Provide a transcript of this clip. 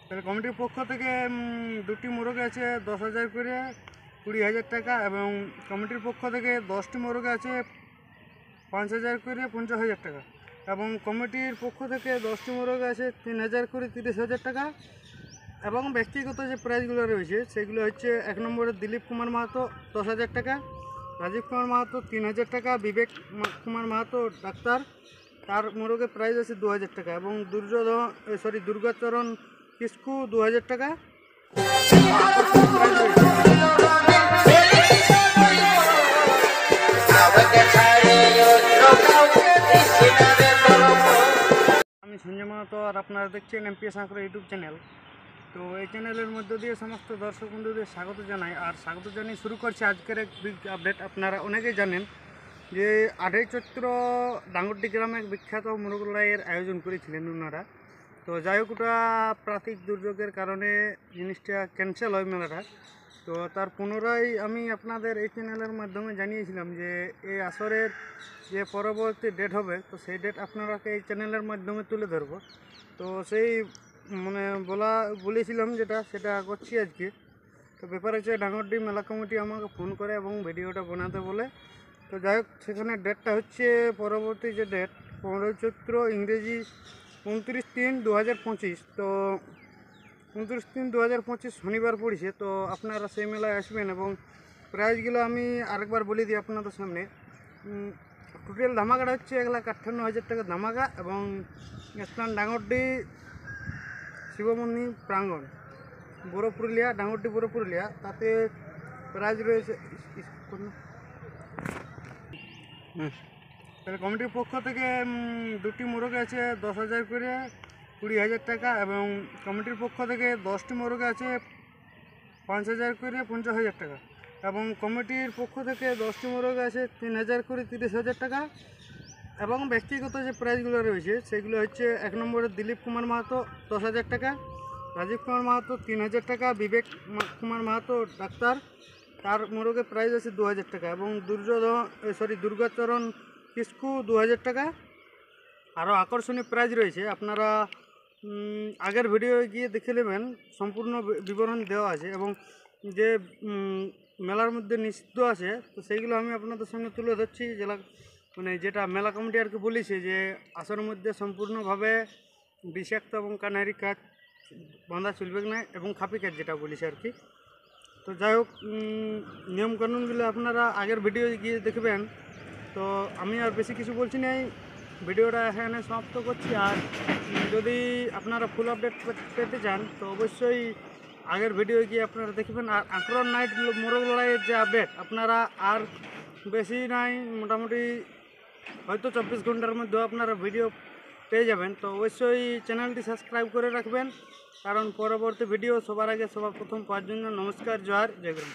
তাহলে কমিটির পক্ষ থেকে দুটি মোরগ আছে 10,000 করে 20,000 টাকা, এবং কমিটির পক্ষ থেকে 10টি মোরগ আছে 5,000 করে 50,000 টাকা, এবং কমিটির পক্ষ থেকে 10টি মোরগ আছে 3,000 করে 30,000 টাকা। এবং ব্যক্তিগত যে প্রাইজগুলো রয়েছে সেগুলো হচ্ছে 1 নম্বরে দিলীপ কুমার মাহাতো 10,000 টাকা, রাজীব কুমার মাহাতো 3,000 টাকা, বিবেক কুমার মাহাতো ডাক্তার তার মোরগের প্রাইজ আছে 2,000 টাকা, এবং দুর্গাচরণ কিস্কু 2,000 টাকা। আমি সঞ্জয় মাহাতো, আর আপনারা দেখছেন এমপিএস আঁকড়া ইউটিউব চ্যানেল। তো এই চ্যানেলের মধ্য দিয়ে সমস্ত দর্শক বন্ধুদের স্বাগত জানাই, আর স্বাগত জানিয়ে শুরু করছি আজকের এক বিগ আপডেট। আপনারা অনেকেই জানেন যে 8ই চৈত্র ডাঙ্গরডি গ্রামে এক বিখ্যাত মোরগ লড়াইয়ের আয়োজন করেছিলেন ওনারা। তো যাই হোক, ওটা প্রাকৃতিক দুর্যোগের কারণে জিনিসটা ক্যান্সেল হয় মেলাটা। তো তার পুনরায় আমি আপনাদের এই চ্যানেলের মাধ্যমে জানিয়েছিলাম যে এই আসরের যে পরবর্তী ডেট হবে, তো সেই ডেট আপনারাকে এই চ্যানেলের মাধ্যমে তুলে ধরবো। তো সেই বলেছিলাম সেটা করছি আজকে। তো ব্যাপার হচ্ছে ডাঙ্গরডি মেলা কমিটি আমাকে ফোন করে এবং ভিডিওটা বানাতে বলে। তো যাই হোক, সেখানে ডেটটা হচ্ছে পরবর্তী যে ডেট 15 চৈত্র, ইংরেজি 29/3/2025। তো 29/3/2025 শনিবার পড়েছে। তো আপনারা সেই মেলায় আসবেন, এবং প্রাইজগুলো আমি আরেকবার বলে দিই আপনাদের সামনে। টোটাল ধামাকাটা হচ্ছে 1,58,000 টাকা ধামাকা, এবং স্থান ডাঙ্গরডি শিব মন্দির প্রাঙ্গণ, বড় পুরুলিয়া, ডাঙ্গরডি বড় পুরুলিয়া। তাতে প্রাইজ রয়েছে তাহলে কমিটির পক্ষ থেকে দুটি মোরগ আছে 10,000 করে 20,000 টাকা, এবং কমিটির পক্ষ থেকে 10টি মোরগ আছে 5,000 করে 50,000 টাকা, এবং কমিটির পক্ষ থেকে 10টি মোরগ আছে 3,000 করে 30,000 টাকা। এবং ব্যক্তিগত যে প্রাইজগুলো রয়েছে সেগুলো হচ্ছে 1 নম্বরে দিলীপ কুমার মাহাতো 10,000 টাকা, রাজীব কুমার মাহাতো 3,000 টাকা, বিবেক কুমার মাহাতো ডাক্তার তার মোরগের প্রাইজ আছে 2,000 টাকা, এবং দুর্গাচরণ কিস্কু 2,000 টাকা। আরও আকর্ষণীয় প্রাইজ রয়েছে, আপনারা আগের ভিডিও গিয়ে দেখে নেবেন, সম্পূর্ণ বিবরণ দেওয়া আছে, এবং যে মেলার মধ্যে নিষিদ্ধ আছে তো সেইগুলো আমি আপনাদের সামনে তুলে ধরছি। যেটা মেলা কমিটি আর কি বলেছে যে আসরের মধ্যে সম্পূর্ণভাবে বিষাক্ত এবং কানারি কাজ বাঁধা চলবে না, এবং খাপি কাজ যেটা বলেছে আর কি। তো যাই হোক, নিয়মকানুনগুলো আপনারা আগের ভিডিও গিয়ে দেখবেন। তো আমি আর বেশি কিছু বলছি না, ভিডিওটা এখানে সমাপ্ত করছি। আর যদি আপনারা ফুল আপডেট পেতে চান তো অবশ্যই আগের ভিডিও গিয়ে আপনারা দেখবেন। আর আঁকড়ার নাইট মোরগ লড়াইয়ের যে আপডেট আপনারা আর বেশি নাই, মোটামুটি হয়তো 24 ঘন্টার মধ্যে আপনারা ভিডিও পেয়ে যাবেন। তো অবশ্যই চ্যানেলটি সাবস্ক্রাইব করে রাখবেন, কারণ পরবর্তী ভিডিও সবার আগে সবার প্রথম পাওয়ার জন্য। নমস্কার, জয়, জয় গুরু।